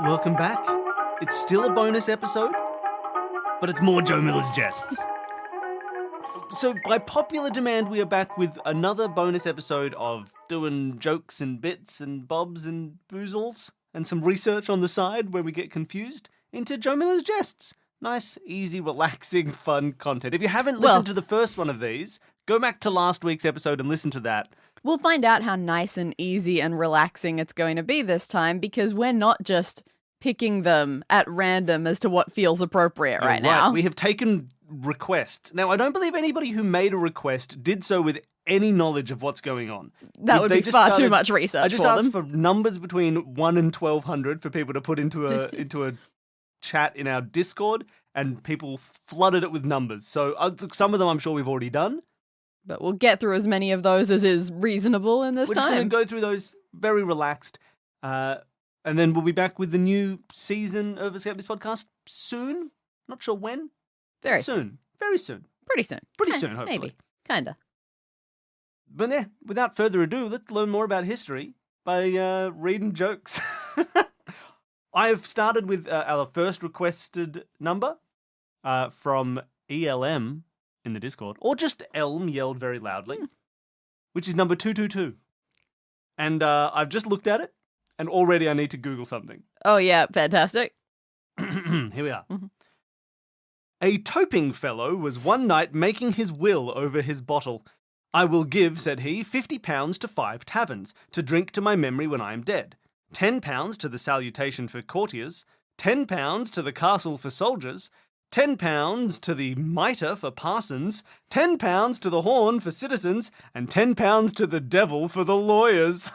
Welcome back. It's still a bonus episode, but it's more Joe Miller's Jests. So, by popular demand, we are back with another bonus episode of doing jokes and bits and bobs and boozles and some research on the side where we get confused into Joe Miller's Jests. Nice, easy, relaxing, fun content. If you haven't listened to the first one of these, go back to last week's episode and listen to that. We'll find out how nice and easy and relaxing it's going to be this time because we're not just picking them at random as to what feels appropriate right now. We have taken requests. Now, I don't believe anybody who made a request did so with any knowledge of what's going on. That would be far too much research. I just asked for numbers between 1 and 1,200 for people to put into a chat in our Discord, and people flooded it with numbers. So some of them I'm sure we've already done. But we'll get through as many of those as is reasonable in this time. We're just going to go through those very relaxed. And then we'll be back with the new season of Escape This Podcast soon. Not sure when. Very soon. Very soon. Pretty soon. Pretty soon, hopefully. Maybe. Kinda. But yeah, without further ado, let's learn more about history by reading jokes. I have started with our first requested number from ELM in the Discord, or just Elm yelled very loudly, which is number 222. And I've just looked at it, and already I need to Google something. Oh yeah, fantastic. Here we are. Mm-hmm. A toping fellow was one night making his will over his bottle. I will give, said he, £50 to 5 taverns, to drink to my memory when I am dead. £10 to the salutation for courtiers, £10 to the castle for soldiers, £10 to the mitre for parsons, £10 to the horn for citizens, and £10 to the devil for the lawyers.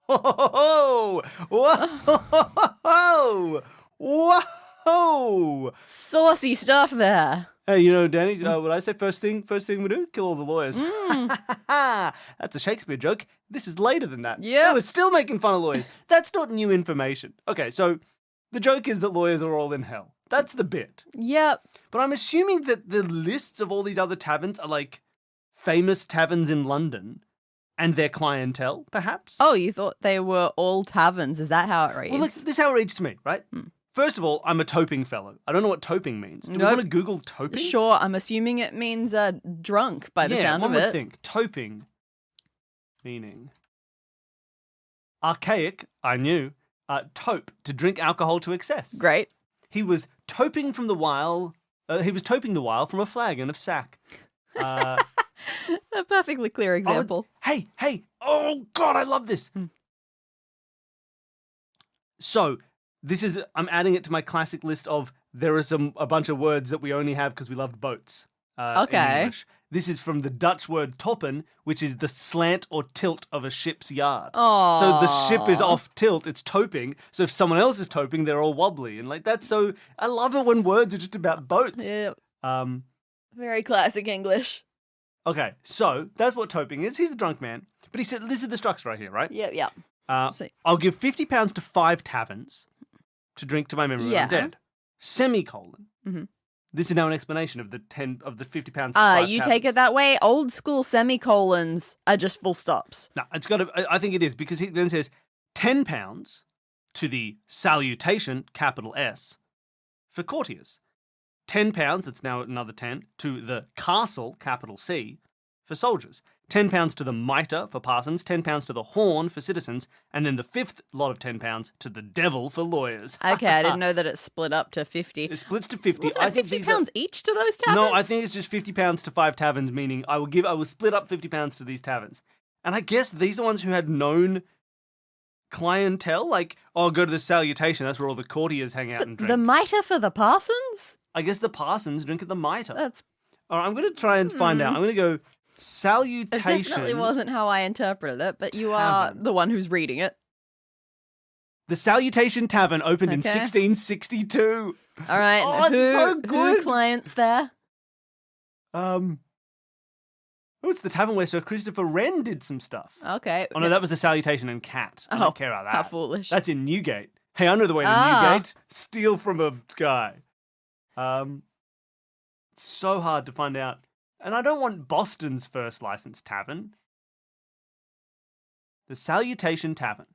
Whoa! Whoa! Whoa! Saucy stuff there. Hey, you know, Danny, what I say first thing we do? Kill all the lawyers. That's a Shakespeare joke. This is later than that. Yeah. We're still making fun of lawyers. That's not new information. Okay, so the joke is that lawyers are all in hell. That's the bit. Yep. But I'm assuming that the lists of all these other taverns are like famous taverns in London and their clientele, perhaps? Oh, you thought they were all taverns. Is that how it reads? Well, this is how it reads to me, right? First of all, I'm a toping fellow. I don't know what toping means. Do we want to Google toping? Sure, I'm assuming it means drunk by the sound of it. Yeah, one would think. Toping, meaning archaic, I knew. Tope, to drink alcohol to excess. Great. He was toping from the while. He was toping the while from a flagon of sack. A perfectly clear example. Hey! Oh God, I love this. So this is. I'm adding it to my classic list of there are a bunch of words that we only have because we love boats. Okay. In English. This is from the Dutch word toppen, which is the slant or tilt of a ship's yard. Oh. So the ship is off tilt, it's toping. So if someone else is toping, they're all wobbly. And like that's so I love it when words are just about boats. Yep. Very classic English. Okay, so that's what toping is. He's a drunk man. But he said this is the structure right here, right? Yeah. I'll give £50 to 5 taverns to drink to my memory when I'm dead. Semicolon. Mm-hmm. This is now an explanation of the £50 to 5 taverns. You take it that way? Old school semicolons are just full stops. No, it's got to. I think it is because he then says £10 to the salutation, capital S, for courtiers. £10, that's now another 10, to the castle, capital C, for soldiers. £10 to the mitre for parsons, £10 to the horn for citizens, and then the fifth lot of £10 to the devil for lawyers. Okay, I didn't know that it split up to 50. It splits to 50. Wasn't it £50 each to those taverns? No, I think it's just £50 to 5 taverns, meaning I will split up £50 to these taverns. And I guess these are ones who had known clientele, like, go to the salutation, that's where all the courtiers hang out and drink. The mitre for the parsons? I guess the parsons drink at the mitre. That's... All right, I'm going to try and find out. I'm going to go salutation. It definitely wasn't how I interpreted it, but you are the one who's reading it. The Salutation Tavern opened in 1662. All right. Oh, it's so good. Who clients there? It's the tavern where Sir Christopher Wren did some stuff. Okay. Oh, no, that was the Salutation and Cat. I don't care about that. How foolish. That's in Newgate. Hey, I know the way to Newgate. Steal from a guy. It's so hard to find out. And I don't want Boston's first licensed tavern. The Salutation Tavern.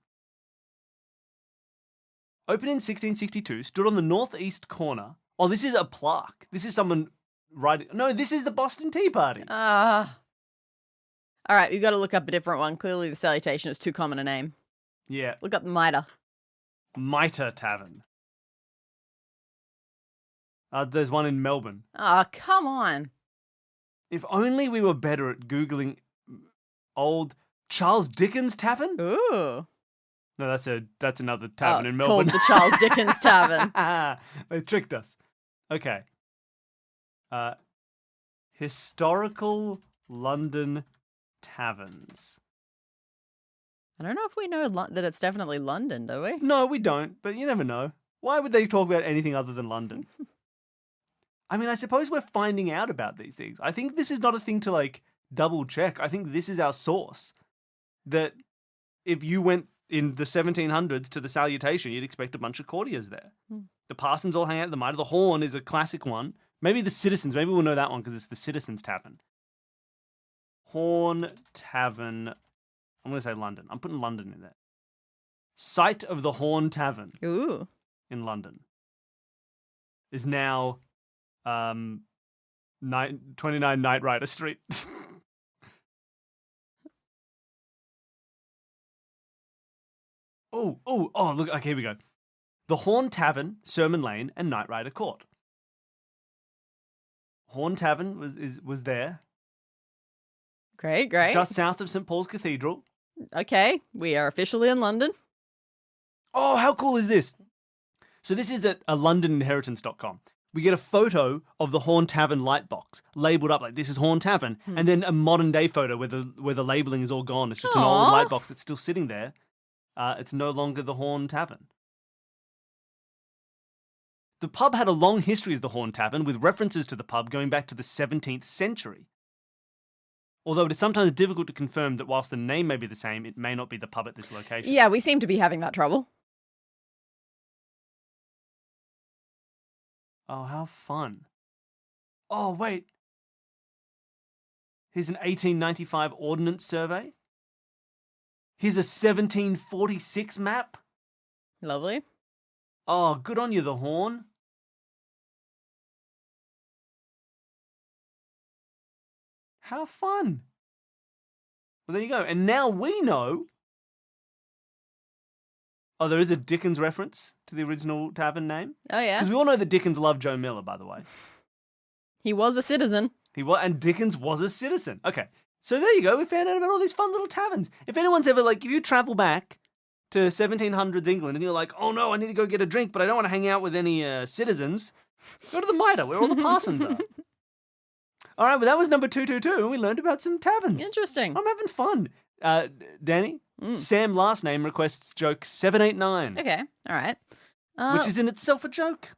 Opened in 1662, stood on the northeast corner. Oh, this is a plaque. This is someone writing. No, this is the Boston Tea Party. All right, we've got to look up a different one. Clearly, the Salutation is too common a name. Yeah. Look up the Mitre. Mitre Tavern. There's one in Melbourne. Oh, come on. If only we were better at Googling old Charles Dickens Tavern. Ooh. No, that's another tavern in Melbourne. Called the Charles Dickens Tavern. They tricked us. Okay. Historical London taverns. I don't know if we know that it's definitely London, do we? No, we don't, but you never know. Why would they talk about anything other than London? I mean, I suppose we're finding out about these things. I think this is not a thing to, like, double check. I think this is our source. That if you went in the 1700s to the Salutation, you'd expect a bunch of courtiers there. The parsons all hang out at the Mitre. The Horn is a classic one. Maybe the Citizens. Maybe we'll know that one because it's the Citizens Tavern. Horn Tavern. I'm going to say London. I'm putting London in there. Site of the Horn Tavern. Ooh. In London. Is now 29 Knight Rider Street. Oh, look, okay, here we go. The Horn Tavern, Sermon Lane, and Knight Rider Court. Horn Tavern was there. Great. Just south of St. Paul's Cathedral. Okay, we are officially in London. Oh, how cool is this? So this is at londoninheritance.com. We get a photo of the Horn Tavern light box, labelled up like this is Horn Tavern, and then a modern day photo where the labelling is all gone. It's just an old light box that's still sitting there. It's no longer the Horn Tavern. The pub had a long history as the Horn Tavern, with references to the pub going back to the 17th century. Although it is sometimes difficult to confirm that whilst the name may be the same, it may not be the pub at this location. Yeah, we seem to be having that trouble. Oh, how fun. Oh, wait. Here's an 1895 Ordnance Survey. Here's a 1746 map. Lovely. Oh, good on you, the Horn. How fun. Well, there you go. And now we know. Oh, there is a Dickens reference to the original tavern name. Oh, yeah. Because we all know that Dickens loved Joe Miller, by the way. He was a citizen. And Dickens was a citizen. Okay. So there you go. We found out about all these fun little taverns. If anyone's ever if you travel back to 1700s England and you're like, oh no, I need to go get a drink, but I don't want to hang out with any citizens, go to the Mitre where all the parsons are. All right, well, that was number 222, and we learned about some taverns. Interesting. I'm having fun. Danny, Sam last name requests joke 789. Okay, all right. Which is in itself a joke.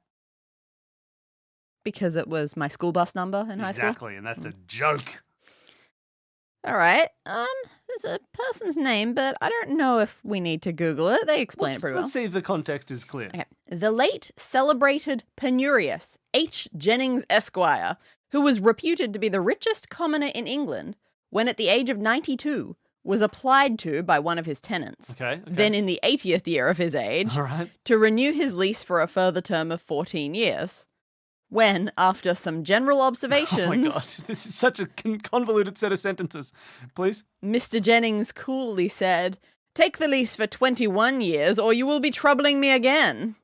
Because it was my school bus number in high school? Exactly, and that's a joke. All right. There's a person's name, but I don't know if we need to Google it. They explain it pretty well. Let's see if the context is clear. Okay. The late celebrated penurious H. Jennings Esquire, who was reputed to be the richest commoner in England, when at the age of 92 was applied to by one of his tenants. Okay. Then in the 80th year of his age, all right, to renew his lease for a further term of 14 years. When, after some general observations... Oh my God, this is such a convoluted set of sentences. Please? Mr. Jennings coolly said, "Take the lease for 21 years or you will be troubling me again."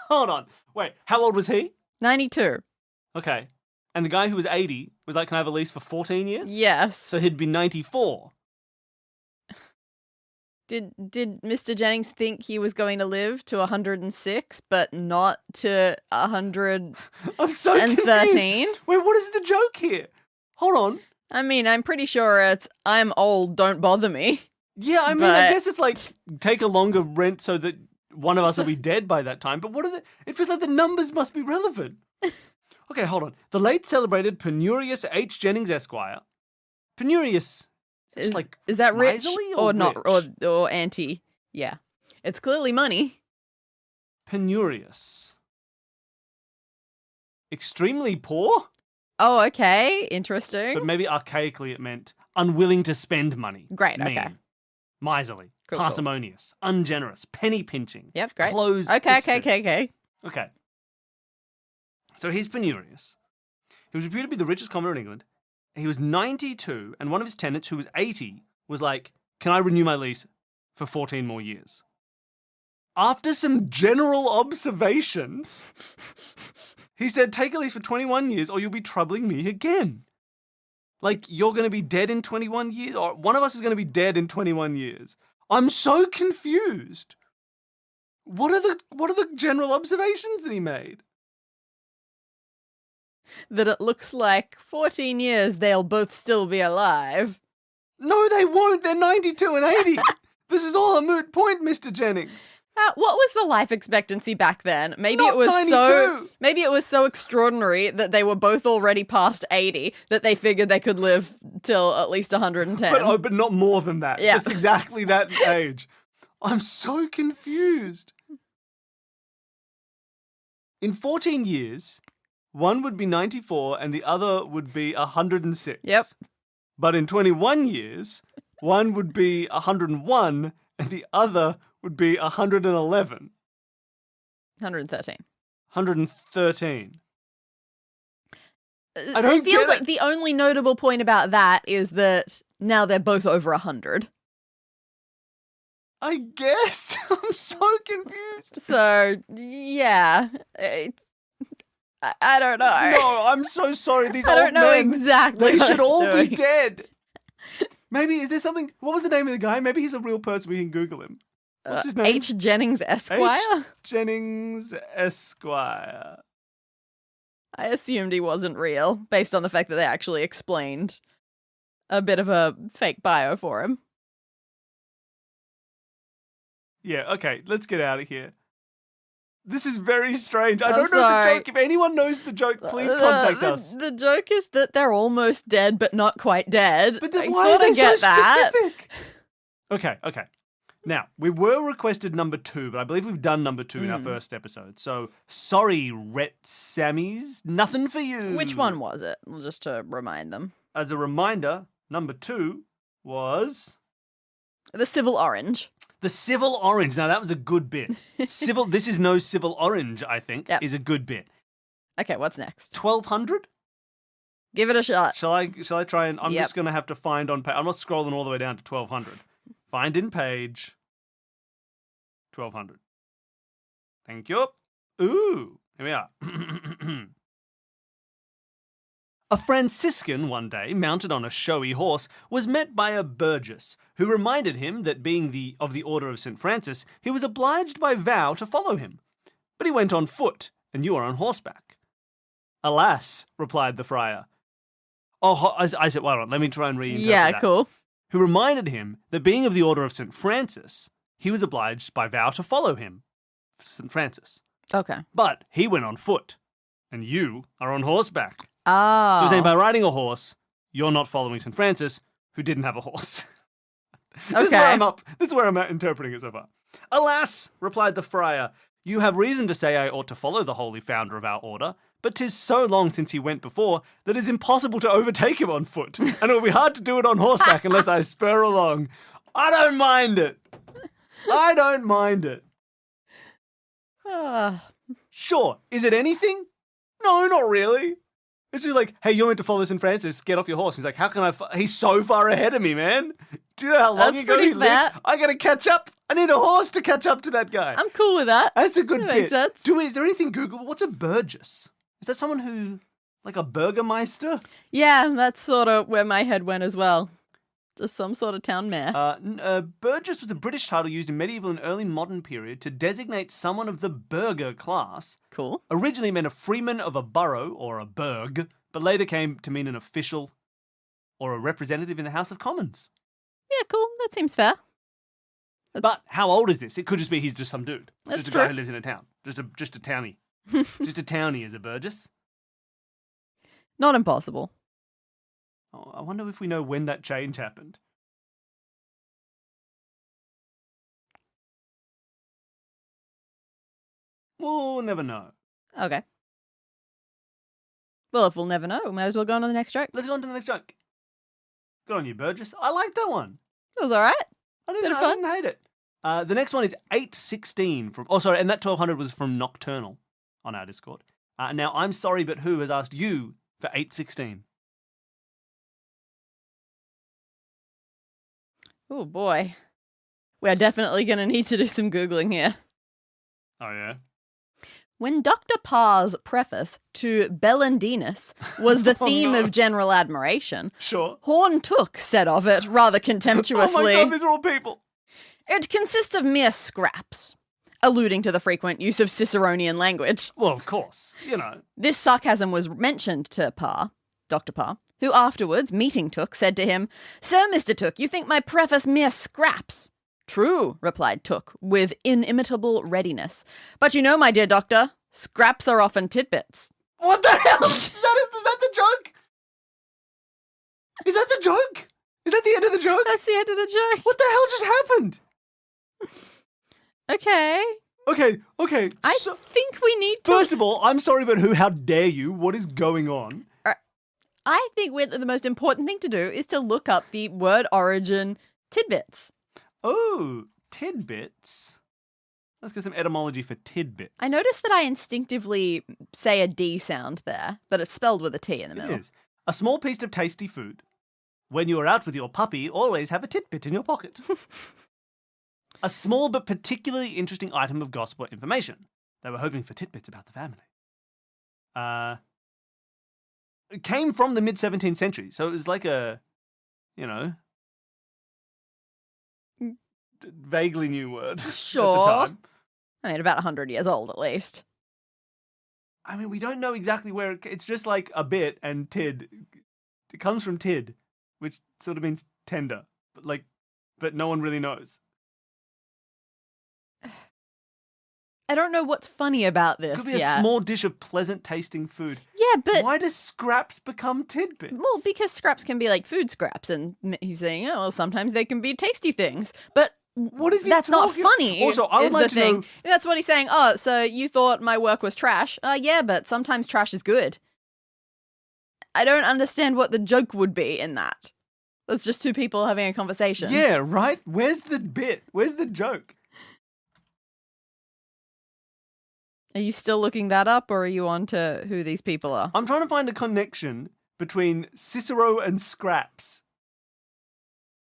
Hold on. Wait, how old was he? 92. Okay. And the guy who was 80 was like, can I have a lease for 14 years? Yes. So he'd be 94. Did Mr. Jennings think he was going to live to 106, but not to 113? I'm so confused. Wait, what is the joke here? Hold on. I mean, I'm pretty sure it's, I'm old, don't bother me. Yeah, I mean, I guess it's like, take a longer rent so that one of us will be dead by that time. But it feels like the numbers must be relevant. Okay, hold on. The late celebrated penurious H. Jennings Esquire. Penurious. Is that rich or not rich? or anti? Yeah, it's clearly money. Penurious. Extremely poor. Oh, okay, interesting. But maybe archaically it meant unwilling to spend money. Great. Okay. Miserly. Cool. parsimonious, ungenerous, penny pinching. Yep, great. Close-fisted. Okay. So he's penurious. He was reputed to be the richest commoner in England. He was 92, and one of his tenants, who was 80, was like, can I renew my lease for 14 more years? After some general observations, he said, take a lease for 21 years or you'll be troubling me again. Like, you're going to be dead in 21 years? Or one of us is going to be dead in 21 years. I'm so confused. What are the general observations that he made? That it looks like 14 years they'll both still be alive. No, they won't. They're 92 and 80. This is all a moot point, Mr. Jennings. What was the life expectancy back then? Maybe Not it was 92. Maybe it was so extraordinary that they were both already past 80 that they figured they could live till at least 110. But not more than that. Yeah. Just exactly that age. I'm so confused. In 14 years, one would be 94 and the other would be 106. Yep. But in 21 years, one would be 101 and the other would be 111. 113. 113. I don't It feels get like it. the only notable point about that is that now they're both over 100. I guess. I'm so confused. So, yeah. I don't know. No, I'm so sorry. These I old don't know men, exactly they what should it's all doing. be dead. Maybe, is there something, what was the name of the guy? Maybe he's a real person. We can Google him. What's his name? H. Jennings Esquire? H. Jennings Esquire. I assumed he wasn't real, based on the fact that they actually explained a bit of a fake bio for him. Yeah, okay, let's get out of here. This is very strange. I I'm don't know sorry. the joke. If anyone knows the joke, please contact us. The joke is that they're almost dead, but not quite dead. But then I why are sorta they so get that. specific? Okay. Now, we were requested number 2, but I believe we've done number 2 in our first episode. So, sorry, Rhett Sammies. Nothing for you. Which one was it? Just to remind them. As a reminder, number 2 was The Civil Orange. the Civil Orange. Now, that was a good bit. This is no Civil Orange, I think, Yep. is a good bit. Okay, what's next? 1200? Give it a shot. Shall I try and I'm Yep. just going to have to find on page. I'm not scrolling all the way down to 1200. Find in page 1200. Thank you. Ooh, here we are. A Franciscan one day, mounted on a showy horse, was met by a burgess, who reminded him that being of the Order of St. Francis, he was obliged by vow to follow him. But he went on foot, and you are on horseback. Alas, replied the friar. Oh, I said, hold on, let me try and reinterpret Yeah, that. cool. Who reminded him that being of the Order of St. Francis, he was obliged by vow to follow him, St. Francis. Okay. But he went on foot, and you are on horseback. Oh. So he's saying by riding a horse, you're not following St. Francis, who didn't have a horse. This is where I'm at interpreting it so far. Alas, replied the friar, you have reason to say I ought to follow the holy founder of our order, but 'tis so long since he went before that it is impossible to overtake him on foot, and it will be hard to do it on horseback unless I spur along. I don't mind it. I don't mind it. Sure, is it anything? No, not really. It's just like, hey, you're meant to follow St. Francis, get off your horse. He's like, how can I? He's so far ahead of me, man. Do you know how long That's ago pretty he fair. lived? I gotta catch up. I need a horse to catch up to that guy. I'm cool with that. That's a good That bit. makes sense. Is there anything Googleable? What's a burgess? Is that someone who, like a burgermeister? Yeah, that's sort of where my head went as well. Just some sort of town mayor. Burgess was a British title used in medieval and early modern period to designate someone of the burgher class. Cool. Originally meant a freeman of a borough or a burg, but later came to mean an official or a representative in the House of Commons. Yeah, cool. That seems fair. But how old is this? It could just be he's just some dude. That's Just a guy true. who lives in a town. Just a townie. Just a townie as a burgess. Not impossible. Oh, I wonder if we know when that change happened. We'll never know. Okay. Well, if we'll never know, we might as well go on to the next joke. Let's go on to the next joke. Good on you, Burgess. I like that one. That was all right. I Bit of fun. didn't hate it. The next one is 816 from. Oh, sorry, and that 1200 was from Nocturnal on our Discord. Now, I'm sorry, but who has asked you for 816? Oh, boy. We're definitely going to need to do some Googling here. Oh, yeah? When Dr. Parr's preface to Bellandinus was the Oh, theme no. of general admiration, Sure. Horn Took said of it rather contemptuously, Oh my god, these are all people. "It consists of mere scraps," alluding to the frequent use of Ciceronian language. Well, of course, you know. This sarcasm was mentioned to Parr, Dr. Parr, who afterwards, meeting Took, said to him, "So, Mr. Took, you think my preface mere scraps?" "True," replied Took, with inimitable readiness. "But you know, my dear doctor, scraps are often tidbits." What the hell? Is that the joke? Is that the joke? Is that the end of the joke? That's the end of the joke. What the hell just happened? Okay. Okay. I think we need to... First of all, I'm sorry, but who? How dare you? What is going on? I think the most important thing to do is to look up the word origin tidbits. Oh, tidbits. Let's get some etymology for tidbits. I noticed that I instinctively say a D sound there, but it's spelled with a T in the middle. It is. A small piece of tasty food. When you are out with your puppy, always have a tidbit in your pocket. A small but particularly interesting item of gossip or information. They were hoping for tidbits about the family. It came from the mid-17th century, so it was like a, vaguely new word Sure. at the time. I mean, about 100 years old at least. I mean, we don't know exactly where it's just like a bit and tid. It comes from tid, which sort of means tender, but no one really knows. I don't know what's funny about this. Could be a small dish of pleasant tasting food. Yeah, but... Why does scraps become tidbits? Well, because scraps can be like food scraps, and he's saying, oh, well, sometimes they can be tasty things. But what is he that's not talking? funny. Also, I would like to know... That's what he's saying. Oh, so you thought my work was trash? Yeah, but sometimes trash is good. I don't understand what the joke would be in that. It's just two people having a conversation. Yeah, right? Where's the bit? Where's the joke? Are you still looking that up, or are you on to who these people are? I'm trying to find a connection between Cicero and scraps.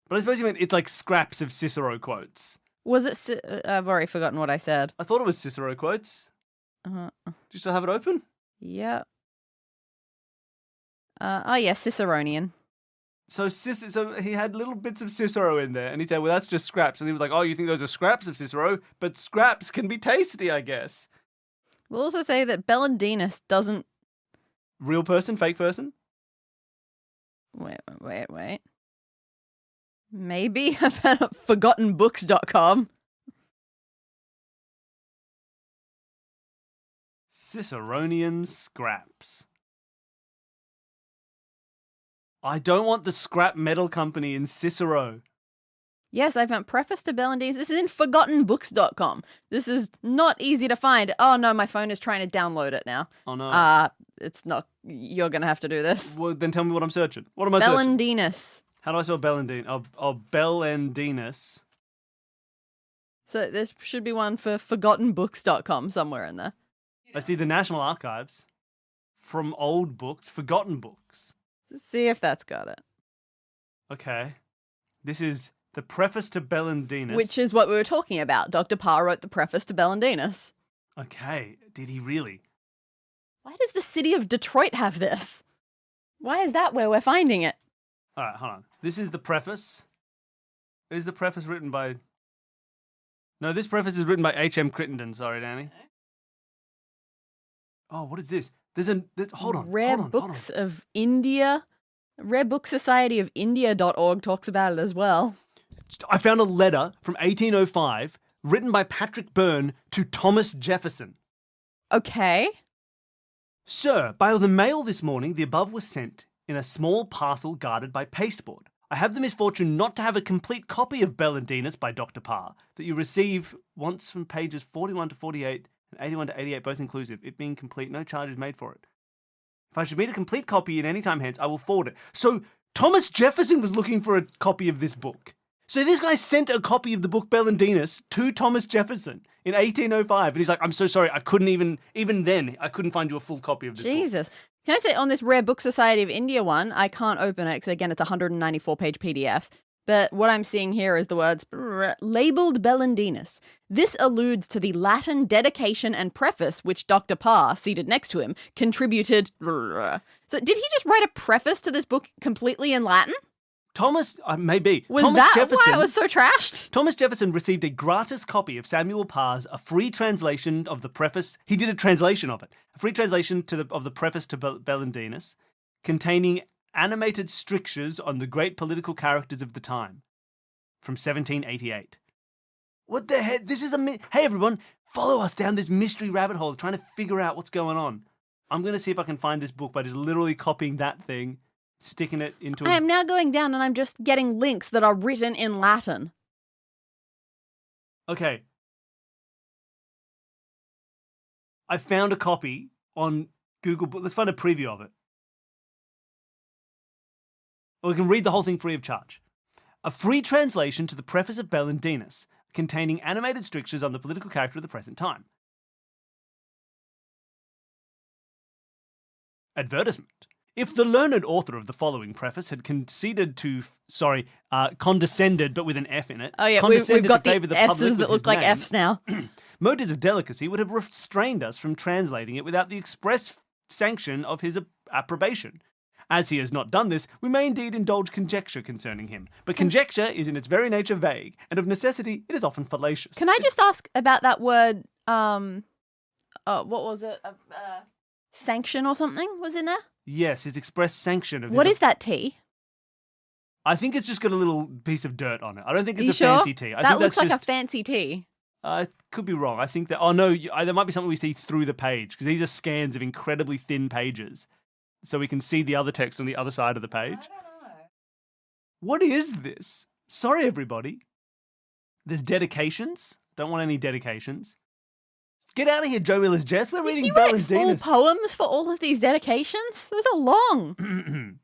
But I suppose you meant it's like scraps of Cicero quotes. Was it... I've already forgotten what I said. I thought it was Cicero quotes. Do you still have it open? Yeah. Yeah, Ciceronian. So he had little bits of Cicero in there, and he said, well, that's just scraps. And he was like, oh, you think those are scraps of Cicero? But scraps can be tasty, I guess. We'll also say that Bellandinus doesn't... Real person, fake person? Wait. Maybe I've had forgottenbooks.com. Ciceronian scraps. I don't want the scrap metal company in Cicero. Yes, I found preface to Bellandinus. This is in forgottenbooks.com. This is not easy to find. Oh no, my phone is trying to download it now. Oh no. It's not. You're going to have to do this. Well, then tell me what I'm searching. What am I searching? Bellandinus. How do I spell Bellandinus? Bellandinus. So there should be one for forgottenbooks.com somewhere in there. I see the National Archives. From old books, forgotten books. See if that's got it. Okay. This is the preface to Bellandinus. Which is what we were talking about. Dr. Parr wrote the preface to Bellandinus. Okay. Did he really? Why does the city of Detroit have this? Why is that where we're finding it? All right, hold on. This is the preface. Is the preface written by... No, this preface is written by H.M. Crittenden. Sorry, Danny. Oh, what is this? Hold on. Rare hold on, Books of India. Rare Book Society of India.org talks about it as well. I found a letter from 1805 written by Patrick Byrne to Thomas Jefferson. Okay. Sir, by the mail this morning, the above was sent in a small parcel guarded by pasteboard. I have the misfortune not to have a complete copy of Bellandinus by Dr. Parr that you receive once from pages 41 to 48 and 81 to 88, both inclusive. It being complete, no charge is made for it. If I should meet a complete copy in any time hence, I will forward it. So Thomas Jefferson was looking for a copy of this book. So this guy sent a copy of the book Bellandinus to Thomas Jefferson in 1805. And he's like, I'm so sorry, I couldn't even then, I couldn't find you a full copy of this book. Jesus. Can I say on this Rare Book Society of India one, I can't open it because, again, it's a 194-page PDF. But what I'm seeing here is the words labeled Bellandinus. This alludes to the Latin dedication and preface which Dr. Parr, seated next to him, contributed. So did he just write a preface to this book completely in Latin? Thomas, maybe. Was Thomas that Jefferson, why it was so trashed? Thomas Jefferson received a gratis copy of Samuel Parr's, a free translation of the preface. He did a translation of it. A free translation of the preface to Bellandinus, containing animated strictures on the great political characters of the time, from 1788. What the heck? This is hey everyone, follow us down this mystery rabbit hole, trying to figure out what's going on. I'm going to see if I can find this book by just literally copying that thing, sticking it into I am now going down and I'm just getting links that are written in Latin. Okay. I found a copy on Google. Let's find a preview of it. Or we can read the whole thing free of charge. A free translation to the preface of Bellandinus, containing animated strictures on the political character of the present time. Advertisement. If the learned author of the following preface had condescended, but with an F in it. Oh yeah, we've got the S's that look like name, F's now. Motives of delicacy would have restrained us from translating it without the express sanction of his approbation. As he has not done this, we may indeed indulge conjecture concerning him. But conjecture is in its very nature vague, and of necessity it is often fallacious. Can I just ask about that word, what was it? Sanction or something was in there? Yes, his express sanction of What is that tea? I think it's just got a little piece of dirt on it. I don't think it's you a sure? fancy tea. That looks like a fancy tea. I could be wrong. I think that... Oh, no, there might be something we see through the page, because these are scans of incredibly thin pages. So we can see the other text on the other side of the page. I don't know. What is this? Sorry, everybody. There's dedications. Don't want any dedications. Get out of here, Joe Miller's Jests. We're reading Bellandinus. Did he write full poems for all of these dedications? Those are long.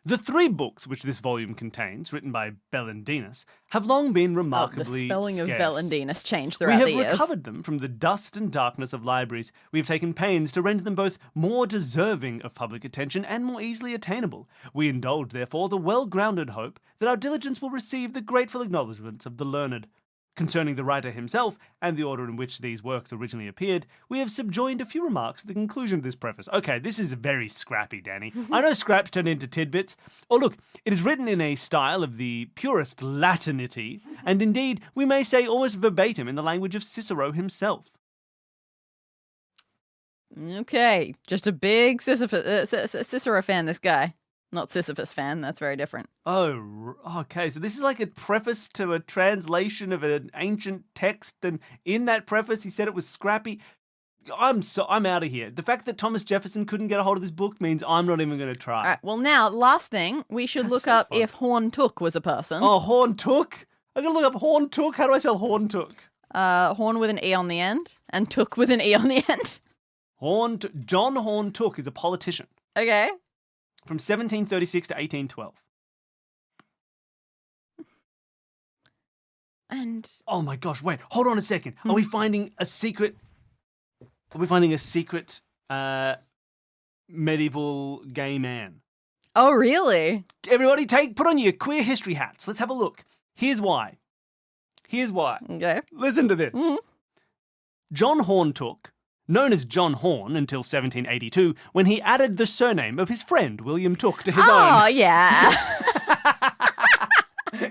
The 3 books which this volume contains, written by Bellandinus, have long been remarkably the spelling scarce. of Bellandinus changed throughout the years. We have recovered them from the dust and darkness of libraries. We have taken pains to render them both more deserving of public attention and more easily attainable. We indulge, therefore, the well-grounded hope that our diligence will receive the grateful acknowledgments of the learned. Concerning the writer himself and the order in which these works originally appeared, we have subjoined a few remarks at the conclusion of this preface. Okay, this is very scrappy, Danny. I know scraps turn into tidbits. Oh, look, it is written in a style of the purest Latinity, and indeed, we may say almost verbatim in the language of Cicero himself. Okay, just a big Cicero fan, this guy. Not Sisyphus fan, that's very different. Oh, okay. So this is like a preface to a translation of an ancient text, and in that preface he said it was scrappy. I'm out of here. The fact that Thomas Jefferson couldn't get a hold of this book means I'm not even going to try. All right, well now, last thing, we should look up if Horn Took was a person. Oh, Horn Took? I'm going to look up Horn Took. How do I spell Horn Took? Horn with an E on the end, and Took with an E on the end. John Horn Took is a politician. Okay. From 1736 to 1812. And... Oh my gosh, wait, hold on a second. Are we finding a secret... medieval gay man? Oh, really? Everybody put on your queer history hats. Let's have a look. Here's why. Okay. Listen to this. Mm-hmm. John Horn Took, known as John Horn until 1782, when he added the surname of his friend William Took to his own. Oh, yeah.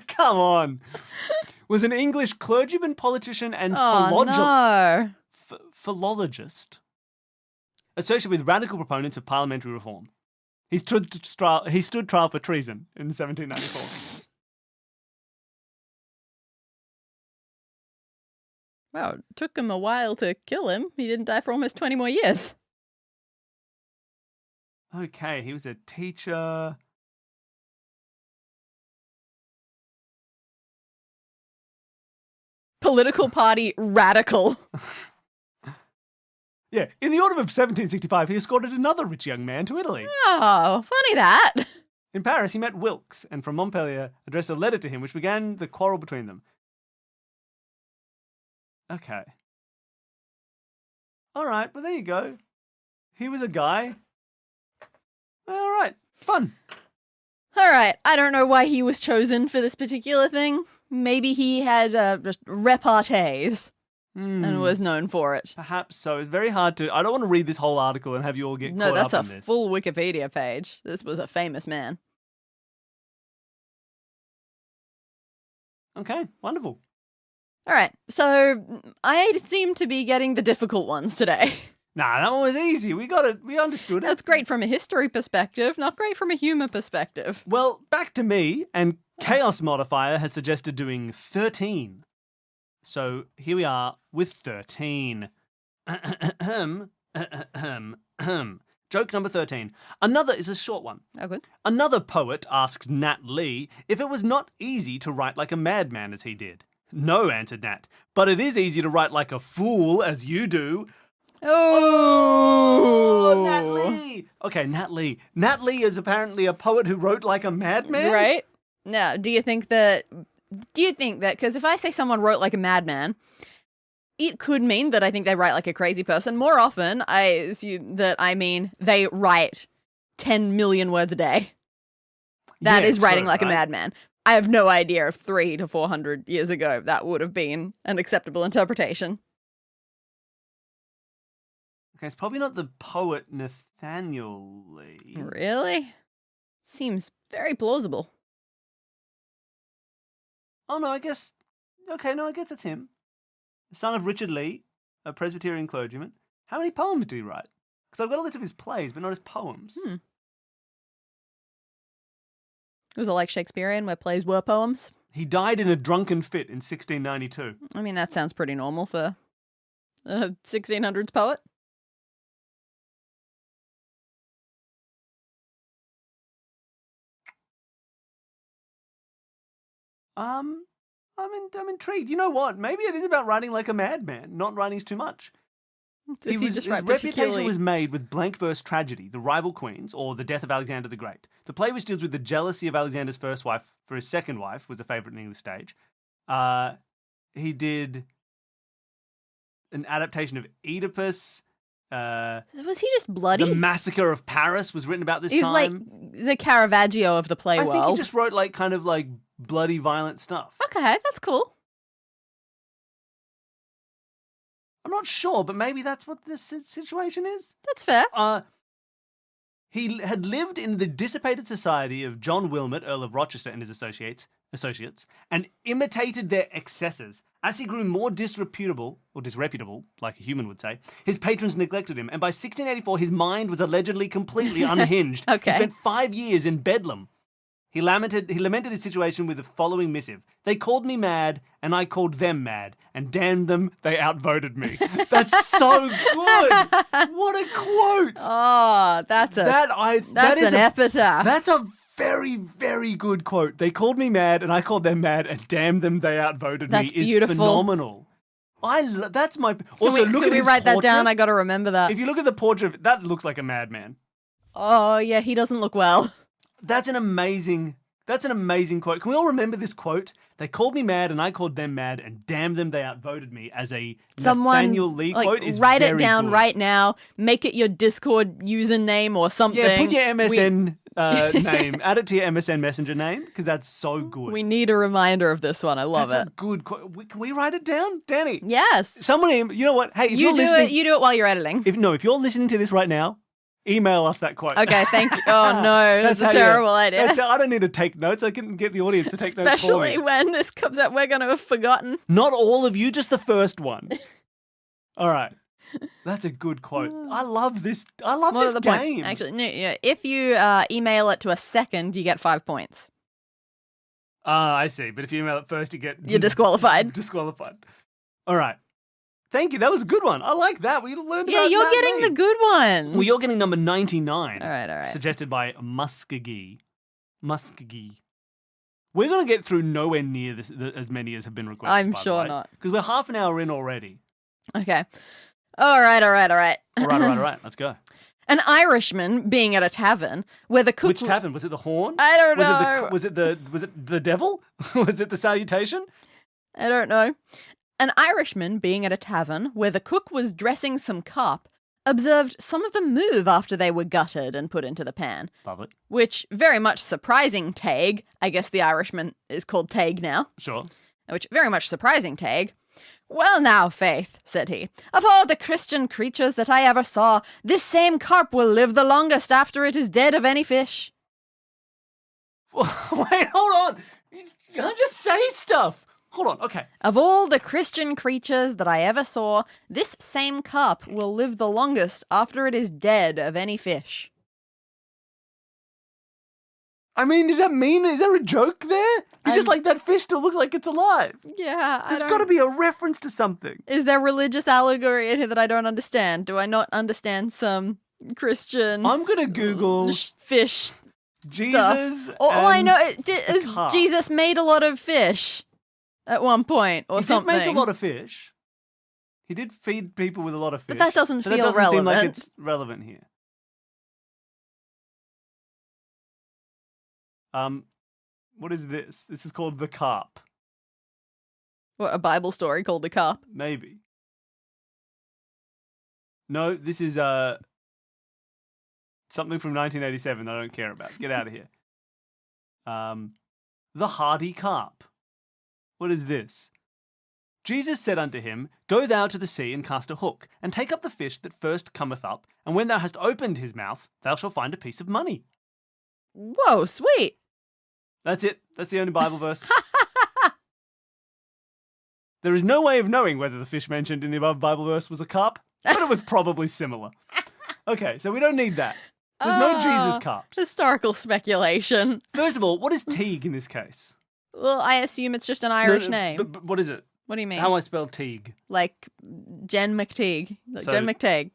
Come on. Was an English clergyman, politician, and philologist associated with radical proponents of parliamentary reform. He stood trial for treason in 1794. Wow, it took him a while to kill him. He didn't die for almost 20 more years. Okay, he was a teacher. Political party radical. Yeah, in the autumn of 1765, he escorted another rich young man to Italy. Oh, funny that. In Paris, he met Wilkes, and from Montpellier addressed a letter to him which began the quarrel between them. Okay. All right, well, there you go. He was a guy. All right, fun. All right, I don't know why he was chosen for this particular thing. Maybe he had just repartees and was known for it. Perhaps so. It's very hard to... I don't want to read this whole article and have you all get caught up in this. No, that's a full Wikipedia page. This was a famous man. Okay, wonderful. All right, so I seem to be getting the difficult ones today. Nah, that one was easy. We got it. We understood it. That's great from a history perspective, not great from a humour perspective. Well, back to me, and Chaos Modifier has suggested doing 13. So here we are with 13. Joke number 13. Another is a short one. Oh, good. Another poet asked Nat Lee if it was not easy to write like a madman as he did. No, answered Nat, but it is easy to write like a fool as you do. Oh, Nat Lee. Okay, Nat Lee. Nat Lee is apparently a poet who wrote like a madman? Right? Now, do you think that, because if I say someone wrote like a madman, it could mean that I think they write like a crazy person. More often, I assume that I mean they write 10 million words a day. That is writing like a madman. I have no idea if 300 to 400 years ago that would have been an acceptable interpretation. Okay, it's probably not the poet Nathaniel Lee. Really? Seems very plausible. Oh, no, I guess... Okay, no, I guess it's him. The son of Richard Lee, a Presbyterian clergyman. How many poems did he write? Because I've got a list of his plays, but not his poems. Was it like Shakespearean, where plays were poems? He died in a drunken fit in 1692. I mean, that sounds pretty normal for a 1600s poet. I'm intrigued. You know what? Maybe it is about writing like a madman. Not writing's too much. His reputation was made with blank verse tragedy, The Rival Queens, or The Death of Alexander the Great. The play which deals with the jealousy of Alexander's first wife for his second wife was a favourite in the English stage. He did an adaptation of Oedipus. Was he just bloody? The Massacre of Paris was written about this He's time. Like the Caravaggio of the play world. I think he just wrote like kind of like bloody violent stuff. Okay, that's cool. I'm not sure, but maybe that's what this situation is. That's fair. He had lived in the dissipated society of John Wilmot, Earl of Rochester, and his associates, and imitated their excesses. As he grew more disreputable, like a human would say, his patrons neglected him, and by 1684 his mind was allegedly completely unhinged. Okay. He spent 5 years in Bedlam. He lamented his situation with the following missive. They called me mad, and I called them mad, and damn them, they outvoted me. That's so good. What a quote. Oh, that's an epitaph. That's a very, very good quote. They called me mad, and I called them mad, and damn them, they outvoted me. Is beautiful. Phenomenal. That's my... Also, look at his portrait. Can we write that down? I got to remember that. If you look at the portrait, that looks like a madman. Oh, yeah, he doesn't look well. That's an amazing quote. Can we all remember this quote? They called me mad and I called them mad, and damn them, they outvoted me. As a Nathaniel Lee quote is write it down good. Right now. Make it your Discord username or something. Yeah, put your MSN name. Add it to your MSN Messenger name, because that's so good. We need a reminder of this one. I love That's a good quote. Can we write it down? Danny? Yes. Somebody, you know what? Hey, if you're listening... You do it while you're editing. If you're listening to this right now, email us that quote. Okay, thank you. Oh no, that's a terrible idea. I don't need to take notes. I can get the audience to take notes for me. Especially when this comes out, we're going to have forgotten. Not all of you, just the first one. All right. That's a good quote. I love this. I love this game. Actually, no, yeah. If you email it to a second, you get 5 points. I see. But if you email it first, you're disqualified. Disqualified. All right. Thank you. That was a good one. I like that. We learned about Yeah, you're getting the good ones. Well, you're getting number 99. All right. Suggested by Muskegee. We're going to get through nowhere near this as many as have been requested. I'm sure not. Because we're half an hour in already. Okay. All right. All right. Let's go. An Irishman being at a tavern where the cook... Which tavern? Was it the Horn? I don't know. Was it the devil? Was it the Salutation? I don't know. An Irishman being at a tavern where the cook was dressing some carp observed some of them move after they were gutted and put into the pan. Lovely. Which, very much surprising Tague, I guess the Irishman is called Tague now. Sure. Which, very much surprising Tague. Well now, Faith, said he, of all the Christian creatures that I ever saw, this same carp will live the longest after it is dead of any fish. Wait, hold on. You can't just say stuff. Hold on, okay. Of all the Christian creatures that I ever saw, this same carp will live the longest after it is dead of any fish. I mean, does that mean, is there a joke there? It's just like that fish still looks like it's alive. Yeah, There's got to be a reference to something. Is there religious allegory in here that I don't understand? Do I not understand some Christian... I'm going to Google fish Jesus stuff. All I know is carp. Jesus made a lot of fish at one point or something. He did make a lot of fish. He did feed people with a lot of fish. But that doesn't feel relevant. Seem like it's relevant here. What is this? This is called the carp. What, a Bible story called the carp? Maybe. No, this is something from 1987 that I don't care about. Get out of here. The hardy carp. What is this? Jesus said unto him, Go thou to the sea and cast a hook, and take up the fish that first cometh up, and when thou hast opened his mouth, thou shalt find a piece of money. Whoa, sweet. That's it. That's the only Bible verse. There is no way of knowing whether the fish mentioned in the above Bible verse was a carp, but it was probably similar. Okay, so we don't need that. There's no Jesus carps. Historical speculation. First of all, what is Teague in this case? Well, I assume it's just an Irish name. But what is it? What do you mean? How I spell Teague? Like Jen McTeague. Like So- Jen McTeague.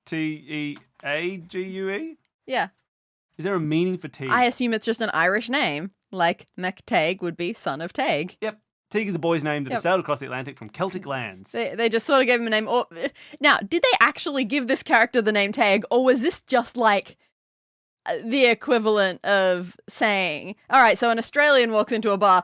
Teague? Yeah. Is there a meaning for Teague? I assume it's just an Irish name. Like McTeague would be son of Tague. Yep. Teague is a boy's name that Yep. has sailed across the Atlantic from Celtic lands. They just sort of gave him a name. Now, did they actually give this character the name Tague, or was this just like the equivalent of saying, all right, so an Australian walks into a bar,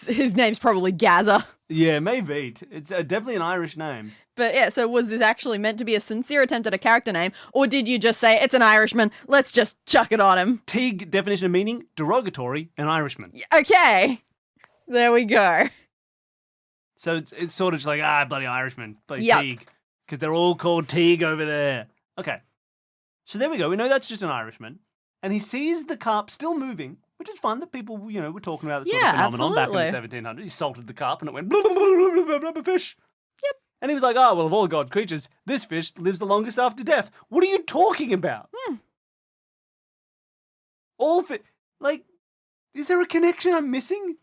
his name's probably Gaza. Yeah, maybe. It's definitely an Irish name. But yeah, so was this actually meant to be a sincere attempt at a character name, or did you just say, it's an Irishman, let's just chuck it on him? Teague, definition of meaning, derogatory, an Irishman. Okay, there we go. So it's sort of just like, bloody Irishman, bloody Yep. Teague. Because they're all called Teague over there. Okay. So there we go. We know that's just an Irishman. And he sees the carp still moving, which is fun that people, were talking about this sort of phenomenon back in the 1700s. He salted the carp and it went, blah, blah, blah, blah, blah, blah, blah, fish. Yep. And he was like, well, of all God creatures, this fish lives the longest after death. What are you talking about? All is there a connection I'm missing?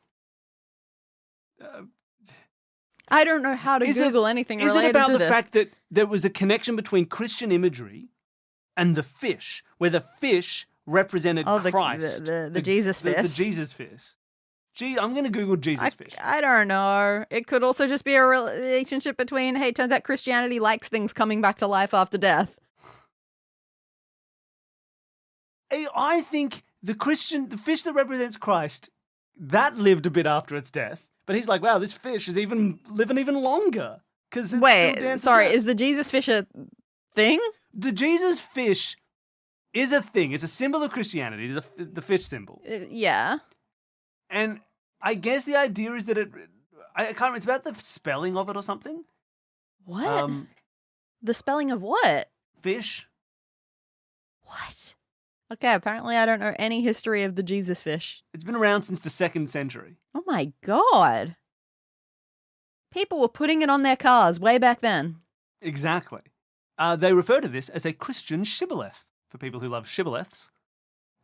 I don't know how to Google anything related to this. Is it about the fact that there was a connection between Christian imagery and the fish, where the fish represented Christ? The Jesus fish. The Jesus fish. I'm going to Google Jesus fish. I don't know. It could also just be a relationship between, hey, turns out Christianity likes things coming back to life after death. I think the fish that represents Christ, that lived a bit after its death. But he's like, wow, this fish is living even longer. Wait, sorry, is the Jesus fish a thing? The Jesus fish is a thing. It's a symbol of Christianity. It's the fish symbol. Yeah. And I guess the idea is that I can't remember, it's about the spelling of it or something. What? The spelling of what? Fish. What? Okay, apparently I don't know any history of the Jesus fish. It's been around since the 2nd century. Oh my God. People were putting it on their cars way back then. Exactly. They refer to this as a Christian shibboleth, for people who love shibboleths.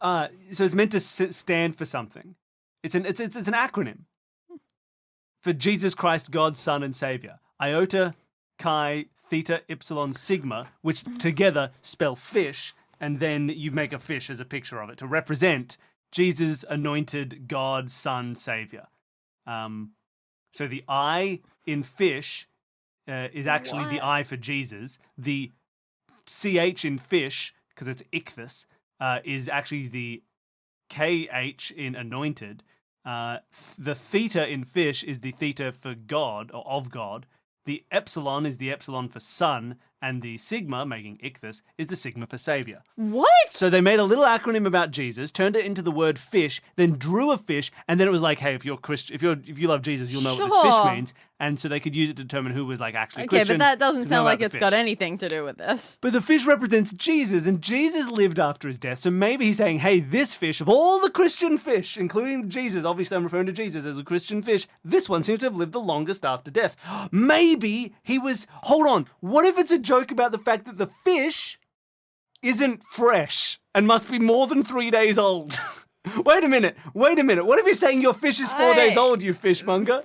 So it's meant to stand for something. It's an acronym for Jesus Christ, God, Son, and Savior. Iota, Chi, Theta, Epsilon, Sigma, which together spell fish, and then you make a fish as a picture of it to represent Jesus, anointed God, Son, Savior. So the I in fish is actually the I for Jesus. The CH in fish, because it's ichthys, is actually the KH in anointed. The theta in fish is the theta for God, or of God. The epsilon is the epsilon for son, and the sigma, making ichthys, is the sigma for savior. What? So they made a little acronym about Jesus, turned it into the word fish, then drew a fish, and then it was like, hey, if you're Christian, if you love Jesus, you'll know what this fish means. And so they could use it to determine who was like actually Christian. Okay, but that doesn't sound like it's got anything to do with this. But the fish represents Jesus, and Jesus lived after his death. So maybe he's saying, hey, this fish, of all the Christian fish, including Jesus, obviously I'm referring to Jesus as a Christian fish, this one seems to have lived the longest after death. Maybe he was, hold on, what if it's a joke about the fact that the fish isn't fresh and must be more than 3 days old? Wait a minute. What if he's saying your fish is 4 days old, you fishmonger?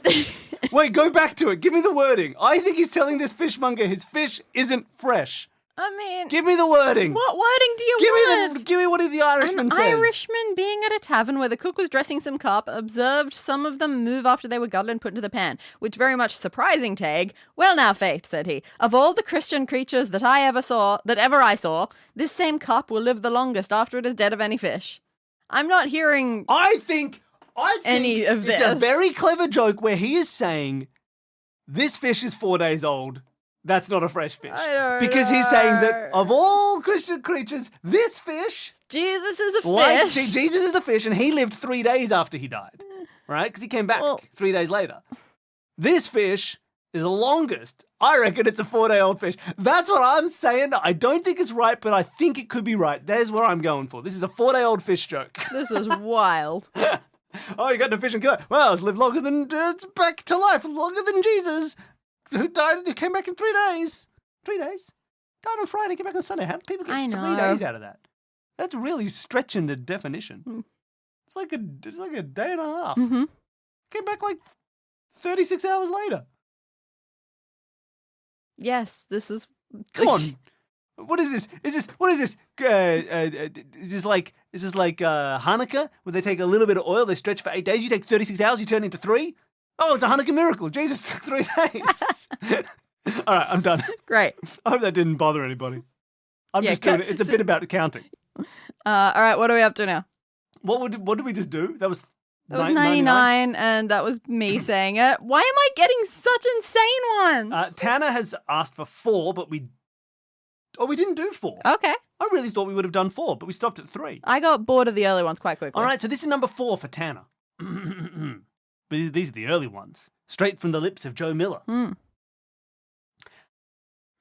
Wait, go back to it. Give me the wording. I think he's telling this fishmonger his fish isn't fresh. I mean... Give me the wording. What wording do you want? Give me what the Irishman says. An Irishman being at a tavern where the cook was dressing some carp observed some of them move after they were gutted and put into the pan, which very much surprising Tag. Well now, Faith, said he, of all the Christian creatures that ever I saw, this same carp will live the longest after it is dead of any fish. I'm not hearing... I think any of this. It's a very clever joke where he is saying, this fish is 4 days old. That's not a fresh fish. Because he's saying that of all Christian creatures, this fish... Jesus is a fish. Jesus is the fish, and he lived 3 days after he died. Right? Because he came back 3 days later. This fish is the longest. I reckon it's a 4-day-old fish. That's what I'm saying. I don't think it's right, but I think it could be right. There's what I'm going for. This is a 4-day-old fish joke. This is wild. Oh, you got the fish and kill it. Well, it's lived longer than... it's back to life, longer than Jesus. Who died, who came back in 3 days. 3 days? Died on Friday, came back on Sunday. How do people get 3 days out of that? That's really stretching the definition. It's like a day and a half. Mm-hmm. Came back like 36 hours later. Yes, this is... Come on. What is this? Is this like Hanukkah, where they take a little bit of oil, they stretch for 8 days, you take 36 hours, you turn into 3? Oh, it's a Hanukkah miracle. Jesus took 3 days. All right, I'm done. Great. I hope that didn't bother anybody. I'm just doing it. It's a bit about accounting. All right, what are we up to now? What did we just do? That was 99, and that was me saying it. Why am I getting such insane ones? Tanner has asked for 4, but we didn't do 4. Okay. I really thought we would have done 4, but we stopped at 3. I got bored of the early ones quite quickly. All right, so this is number 4 for Tanner. But these are the early ones, straight from the lips of Joe Miller. Oh,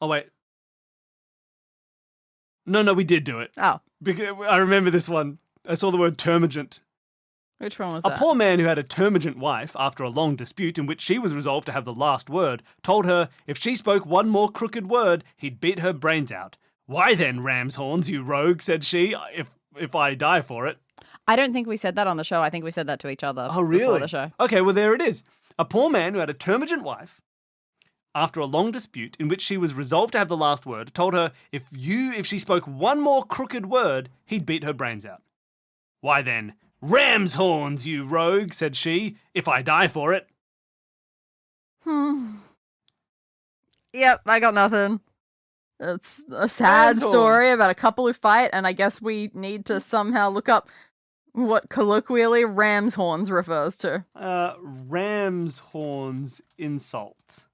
wait. No, we did do it. Oh. Because I remember this one. I saw the word termagant. Which one was that? A poor man who had a termagant wife, after a long dispute in which she was resolved to have the last word, told her if she spoke one more crooked word, he'd beat her brains out. Why then, ram's horns, you rogue, said she, if I die for it. I don't think we said that on the show. I think we said that to each other. Oh, really? Before the show. Okay, well, there it is. A poor man who had a termagant wife, after a long dispute in which she was resolved to have the last word, told her if she spoke one more crooked word, he'd beat her brains out. Why then, ram's horns, you rogue, said she, if I die for it. Yep, I got nothing. It's a sad story about a couple who fight, and I guess we need to somehow look up what colloquially ram's horns refers to. Ram's horns insult.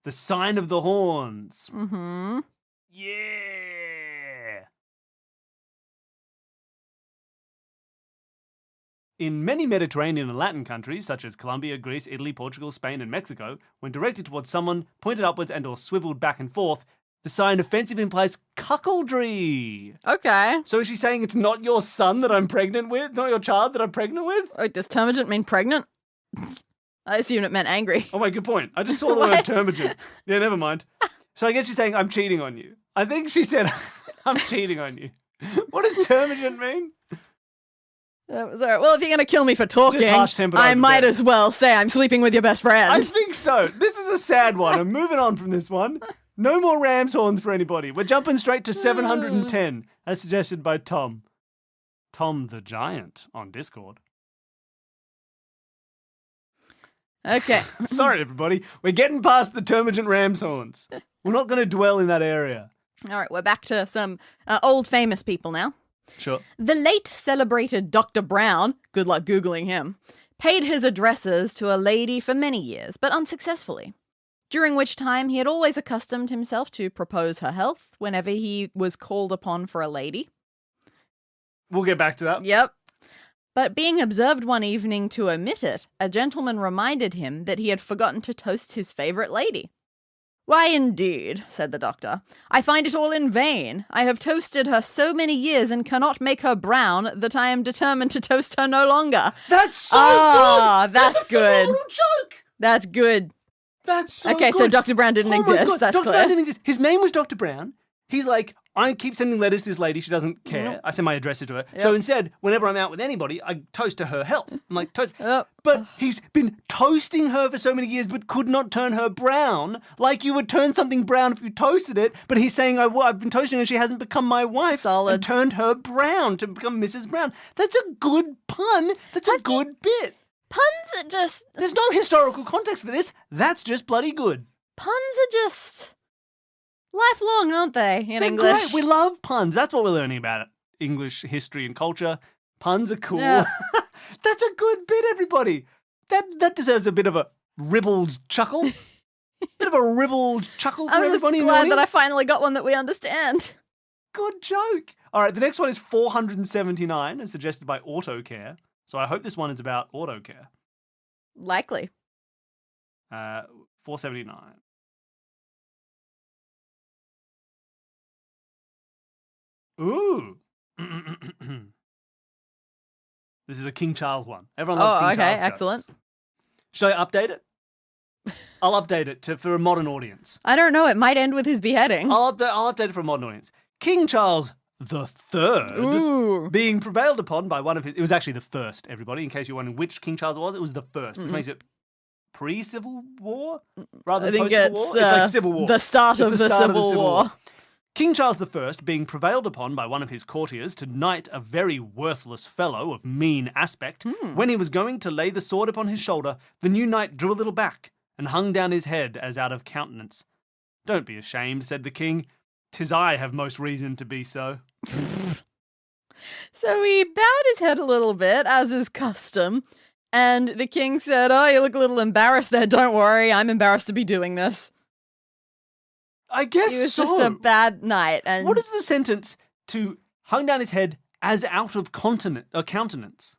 The sign of the horns. Mm-hmm. Yeah. In many Mediterranean and Latin countries, such as Colombia, Greece, Italy, Portugal, Spain, and Mexico, when directed towards someone, pointed upwards and or swiveled back and forth, the sign offensive implies cuckoldry. Okay. So is she saying it's not your son that I'm pregnant with? Not your child that I'm pregnant with? Wait, does termagant mean pregnant? I assumed it meant angry. Oh, wait, good point. I just saw the word termagant. Yeah, never mind. So I guess she's saying I'm cheating on you. I think she said I'm cheating on you. What does termagant mean? Sorry. Well, if you're going to kill me for talking, I might as well say I'm sleeping with your best friend. I think so. This is a sad one. I'm moving on from this one. No more ram's horns for anybody. We're jumping straight to 710, as suggested by Tom. Tom the Giant on Discord. Okay. Sorry, everybody. We're getting past the termagant ram's horns. We're not going to dwell in that area. All right, we're back to some old famous people now. Sure. The late celebrated Dr. Brown, good luck Googling him, paid his addresses to a lady for many years, but unsuccessfully, during which time he had always accustomed himself to propose her health whenever he was called upon for a lady. We'll get back to that. Yep. But being observed one evening to omit it, a gentleman reminded him that he had forgotten to toast his favourite lady. Why, indeed, said the doctor. I find it all in vain. I have toasted her so many years and cannot make her brown that I am determined to toast her no longer. That's so good. That's a good. phenomenal joke. That's good. That's so okay, good. so Dr. Brown didn't Oh my exist. God, That's Dr. clear. Brown didn't exist. His name was Dr. Brown. He's like, I keep sending letters to this lady. She doesn't care. Yep. I send my addresses to her. Yep. So instead, whenever I'm out with anybody, I toast to her health. I'm like, toast. Yep. But he's been toasting her for so many years, but could not turn her brown. Like you would turn something brown if you toasted it. But he's saying, I've been toasting her. She hasn't become my wife. Solid. And turned her brown to become Mrs. Brown. That's a good pun. That's a good bit. Puns are just... There's no historical context for this. That's just bloody good. Puns are just... lifelong, aren't they, in They're English? great. We love puns. That's what we're learning about English history and culture. Puns are cool. Yeah. That's a good bit, everybody. That deserves a bit of a ribbled chuckle. Bit of a ribbled chuckle for I'm just everybody in the glad that I audience. finally got one that we understand. Good joke. All right, the next one is 479, as suggested by AutoCare. So I hope this one is about AutoCare. Likely. 479. Ooh. This is a King Charles one. Everyone loves King Charles. Excellent. Jokes. Should I update it? I'll update it for a modern audience. I don't know. It might end with his beheading. I'll update it for a modern audience. King Charles the Third, Ooh. being prevailed upon by one of his... It was actually the first, everybody, in case you're wondering which King Charles it was the first, which makes it pre-Civil War rather than post-Civil War. It's like Civil War. The start of the Civil War. King Charles I, being prevailed upon by one of his courtiers to knight a very worthless fellow of mean aspect, when he was going to lay the sword upon his shoulder, the new knight drew a little back and hung down his head as out of countenance. Don't be ashamed, said the king. 'Tis I have most reason to be so. So he bowed his head a little bit, as is custom, and the king said, "Oh, you look a little embarrassed there. Don't worry, I'm embarrassed to be doing this." I guess He was so. just a bad knight. And What is the sentence to hung down his head as out of countenance?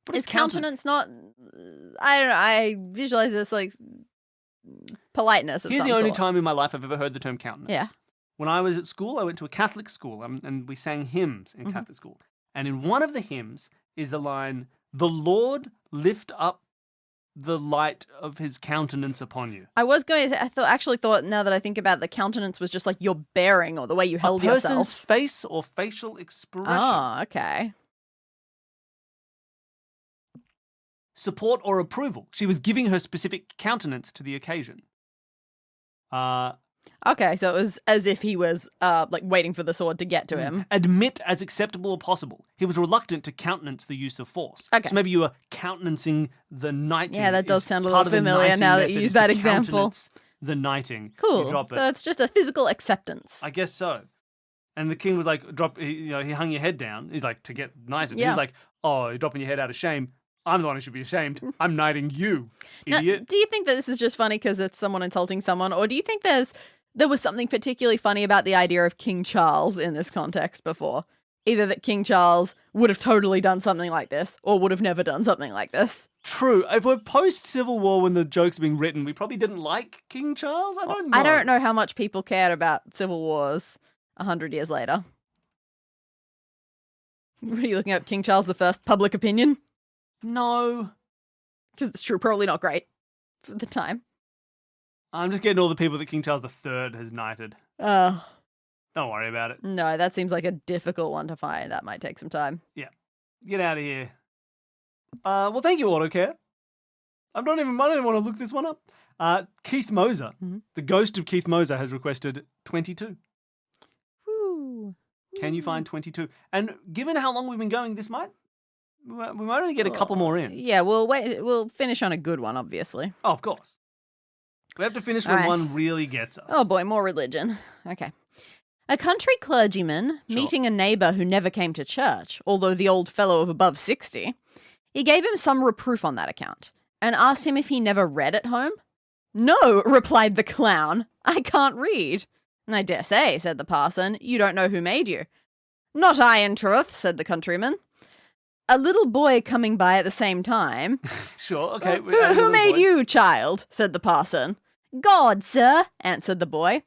What is countenance not... I don't know. I visualize this like politeness of Here's some the only sort. time in my life I've ever heard the term countenance. Yeah. When I was at school, I went to a Catholic school, and we sang hymns in Catholic school. And in one of the hymns is the line, "The Lord lift up the light of his countenance upon you." I was going to say, actually thought, now that I think about it, the countenance was just like your bearing or the way you held A person's yourself. face or facial expression. Oh, okay. Support or approval. She was giving her specific countenance to the occasion. Okay, so it was as if he was like waiting for the sword to get to him. Admit as acceptable or possible. He was reluctant to countenance the use of force. Okay. So maybe you were countenancing the knighting. Yeah, that does is sound a part little of the familiar knighting now that method you is use to that example. countenance the knighting. You Cool. drop it. So it's just a physical acceptance. I guess so. And the king was like, he hung your head down. He's like, to get knighted. He Yeah. was like, oh, you're dropping your head out of shame. I'm the one who should be ashamed. I'm knighting you, Now, idiot. do you think that this is just funny because it's someone insulting someone, or do you think there was something particularly funny about the idea of King Charles in this context before? Either that King Charles would have totally done something like this, or would have never done something like this. True. If we're post-Civil War when the joke's being written, we probably didn't like King Charles. I don't know. I don't know how much people cared about civil wars 100 years later. What are you looking at? King Charles I, public opinion? No. Because it's true, probably not great for the time. I'm just getting all the people that King Charles III has knighted. Don't worry about it. No, that seems like a difficult one to find. That might take some time. Get out of here. Well, thank you, AutoCare. I don't even want to look this one up. Keith Moser, the ghost of Keith Moser, has requested 22. Woo. Can you find 22? And given how long we've been going, we might only get a couple more in. Yeah, we'll wait. We'll finish on a good one, obviously. Oh, of course. We have to finish All when right. one really gets us. Oh boy, more religion. Okay. A country clergyman Sure. meeting a neighbour who never came to church, although the old fellow of above 60, he gave him some reproof on that account and asked him if he never read at home. No, replied the clown, I can't read. I dare say, said the parson, you don't know who made you. Not I, in truth, said the countryman. A little boy coming by at the same time. Sure, okay. Who made you, child? Said the parson. God, sir, answered the boy.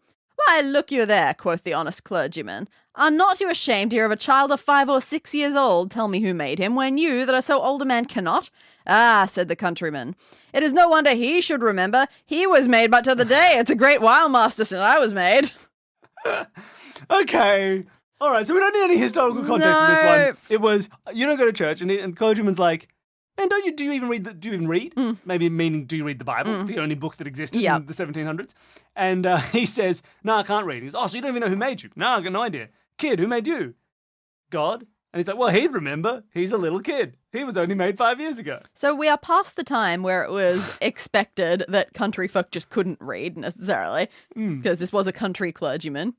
Why, look you there, quoth the honest clergyman. Are not you ashamed to hear of a child of 5 or 6 years old tell me who made him, when you, that are so old a man, cannot? Ah, said the countryman, it is no wonder he should remember. He was made but to the day. It's a great while, master, since I was made. Okay. All right, so we don't need any historical context for this one. It was, you don't go to church, and clergyman's like, man, do you even read? Maybe meaning, do you read the Bible? The only book that existed in the 1700s. And he says, no, I can't read. He goes, oh, so you don't even know who made you? No, I've got no idea. Kid, who made you? God. And he's like, well, he'd remember. He's a little kid. He was only made 5 years ago. So we are past the time where it was expected that country folk just couldn't read necessarily, because this was a country clergyman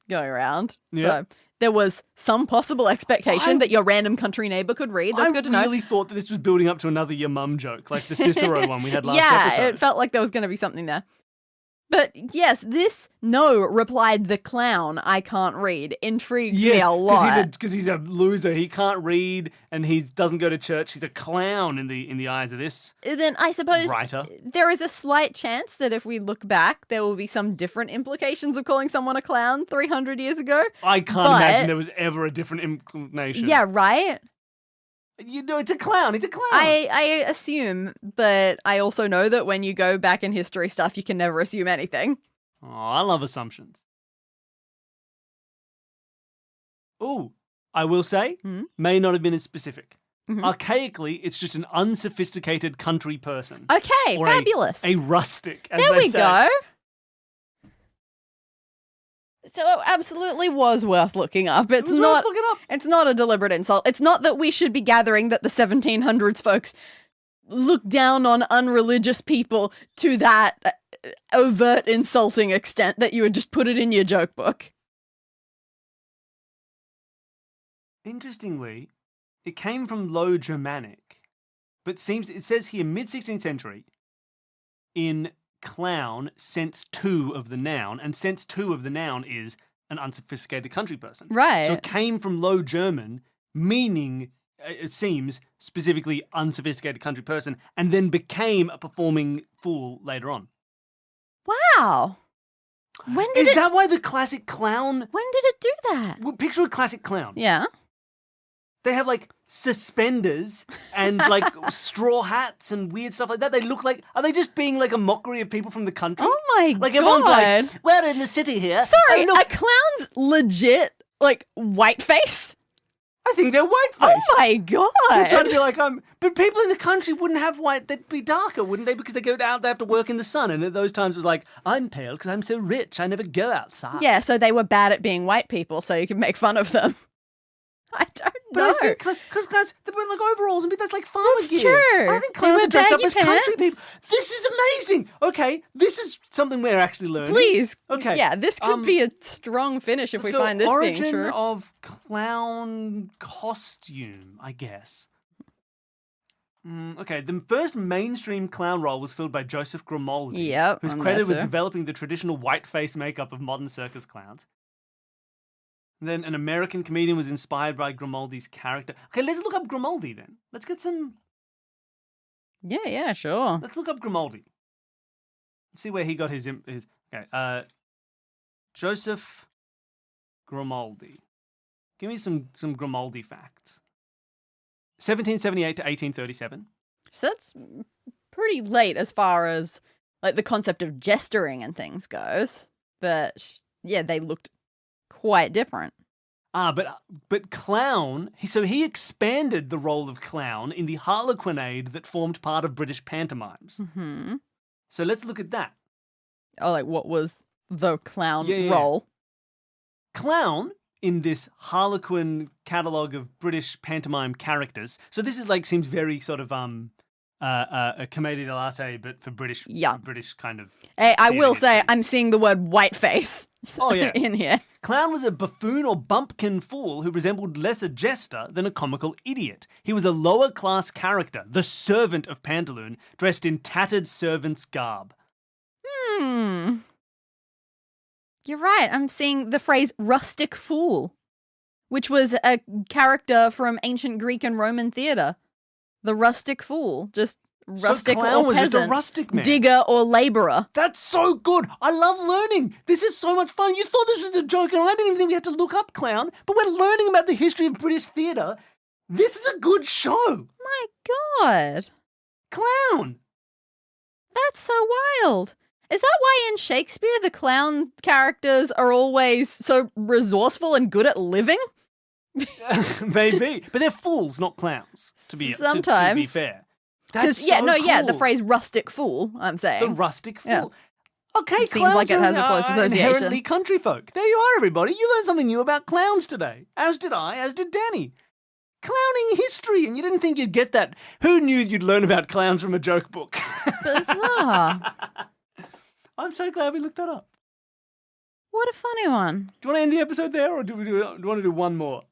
going around. Yeah. So there was some possible expectation that your random country neighbour could read. That's good to know. I really thought that this was building up to another your mum joke, like the Cicero one we had last yeah, episode. it felt like there was going to be something there. But yes, this no, replied the clown, I can't read, intrigues me a lot. Because he's a loser. He can't read and he doesn't go to church. He's a clown in the eyes of this Then I suppose writer. there is a slight chance that if we look back, there will be some different implications of calling someone a clown 300 years ago. I can't imagine there was ever a different inclination. Yeah, right? You know, it's a clown. He's a clown. I assume, but I also know that when you go back in history stuff, you can never assume anything. Oh, I love assumptions. Ooh, I will say, may not have been as specific. Archaically, it's just an unsophisticated country person. Okay, or fabulous. A rustic, as there they we say. go. So it absolutely was worth looking up. It's not. Look it up. It's not a deliberate insult. It's not that we should be gathering that the 1700s folks look down on unreligious people to that overt insulting extent that you would just put it in your joke book. Interestingly, it came from Low Germanic, but it says here mid-16th century in clown, sense 2 of the noun, and sense 2 of the noun is an unsophisticated country person. Right. So it came from Low German, meaning, it seems, specifically unsophisticated country person, and then became a performing fool later on. Wow. When did Is that why the classic clown... When did it do that? Well, picture a classic clown. Yeah. They have like suspenders and like straw hats and weird stuff like that. They look like, are they just being like a mockery of people from the country? Oh my god. Like everyone's like, we're in the city here. Sorry, And look, a clown's legit, like, white face? I think they're white Oh face. my god. They're trying to be like, but people in the country wouldn't have white, they'd be darker, wouldn't they? Because they go out, they have to work in the sun. And at those times it was like, I'm pale because I'm so rich, I never go outside. Yeah, so they were bad at being white people, so you could make fun of them. I don't know. But I think, because guys, they wear like overalls and that's like farmer That's gear. true. I think They clowns wear are dressed up baggy as country pants. people. This is amazing. Okay, this is something we're actually learning. Please. Okay. Yeah, this could be a strong finish if we Let's go find this origin being true. of clown costume, I guess. Okay, the first mainstream clown role was filled by Joseph Grimaldi, Yep, who's I'm credited there with too. developing the traditional white face makeup of modern circus clowns. And then an American comedian was inspired by Grimaldi's character. Okay, let's look up Grimaldi then. Let's get some... Yeah, sure. Let's look up Grimaldi. Let's see where he got his... Okay, Joseph Grimaldi. Give me some Grimaldi facts. 1778 to 1837. So that's pretty late as far as, like, the concept of gesturing and things goes. But, yeah, they looked quite different. But clown, he expanded the role of clown in the harlequinade that formed part of British pantomimes. Hmm. So let's look at that. Oh, like, what was the clown Yeah. role? Clown, in this harlequin catalogue of British pantomime characters, so this is like, seems very sort of, a commedia dell'arte, but for British, Yeah. for British kind of. Hey, I will history. say I'm seeing the word whiteface Oh, yeah. in here. Clown was a buffoon or bumpkin fool who resembled less a jester than a comical idiot. He was a lower-class character, the servant of Pantaloon, dressed in tattered servant's garb. You're right. I'm seeing the phrase rustic fool, which was a character from ancient Greek and Roman theatre. The rustic fool, just rustic Clown or was just peasant, a rustic man. digger or labourer. That's so good. I love learning. This is so much fun. You thought this was a joke, and I didn't even think we had to look up Clown, but we're learning about the history of British theatre. This is a good show. My God. Clown. That's so wild. Is that why in Shakespeare the clown characters are always so resourceful and good at living? Maybe. But they're fools, not clowns, to be Sometimes. fair. That's so the cool. phrase rustic fool, I'm saying. The rustic fool. Yeah. Okay, It seems clowns like it has a are, close association. inherently country folk. There you are, everybody. You learned something new about clowns today. As did I, as did Danny. Clowning history, and you didn't think you'd get that. Who knew you'd learn about clowns from a joke book? Bizarre. I'm so glad we looked that up. What a funny one. Do you want to end the episode there, or do you want to do one more?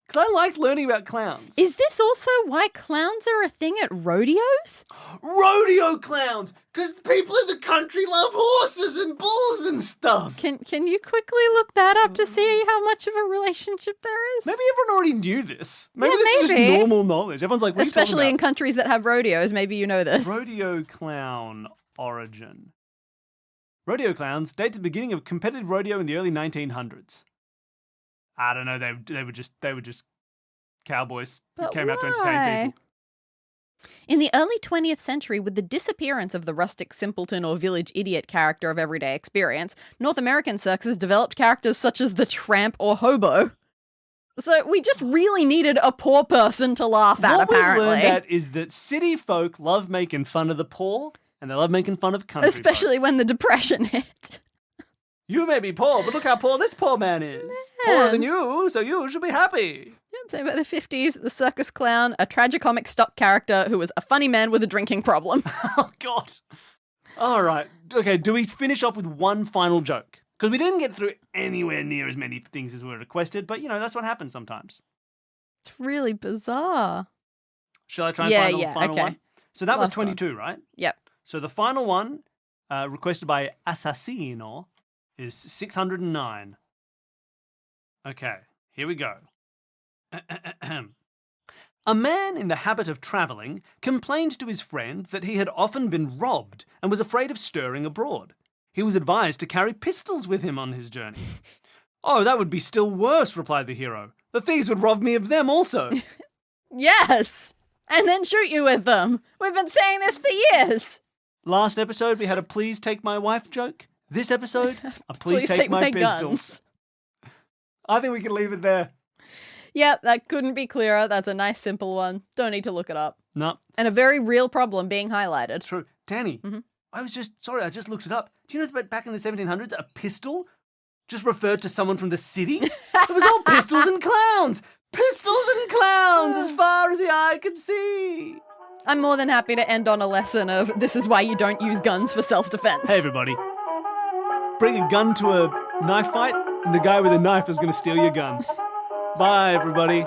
Because I liked learning about clowns. Is this also why clowns are a thing at rodeos? Rodeo clowns! Because people in the country love horses and bulls and stuff. Can you quickly look that up to see how much of a relationship there is? Maybe everyone already knew this. Maybe Yeah, this is just maybe. normal knowledge. Everyone's like, what are you Especially talking in about? countries that have rodeos, maybe you know this. Rodeo clown origin. Rodeo clowns date to the beginning of competitive rodeo in the early 1900s. I don't know. They were just cowboys who But came out to entertain why? people. In the early 20th century, with the disappearance of the rustic simpleton or village idiot character of everyday experience, North American circuses developed characters such as the tramp or hobo. So we just really needed a poor person to laugh at, What apparently. we learned at is that city folk love making fun of the poor, and they love making fun of country folk. Especially when the Depression hit. You may be poor, but look how poor this poor man is. Poorer than you, so you should be happy. Yep, so by the 50s, the circus clown, a tragicomic stock character who was a funny man with a drinking problem. Oh, God. All right. Okay, do we finish off with one final joke? Because we didn't get through anywhere near as many things as were requested, but, that's what happens sometimes. It's really bizarre. Shall I try and find the final okay. one? So that was Last one. 22, right? Yep. So the final one, requested by Assassino, is 609. Okay, here we go. A man in the habit of travelling complained to his friend that he had often been robbed and was afraid of stirring abroad. He was advised to carry pistols with him on his journey. Oh, that would be still worse, replied the hero. The thieves would rob me of them also. Yes! And then shoot you with them. We've been saying this for years. Last episode, we had a please take my wife joke. This episode, a please take my pistols. guns. I think we can leave it there. Yep, that couldn't be clearer. That's a nice, simple one. Don't need to look it up. No, And a very real problem being highlighted. true. Danny, Mhm. I just looked it up. Do you know that back in the 1700s, a pistol just referred to someone from the city? It was all pistols and clowns. Pistols and clowns as far as the eye can see. I'm more than happy to end on a lesson of this is why you don't use guns for self-defense. Hey, everybody. Bring a gun to a knife fight, and the guy with a knife is going to steal your gun. Bye, everybody.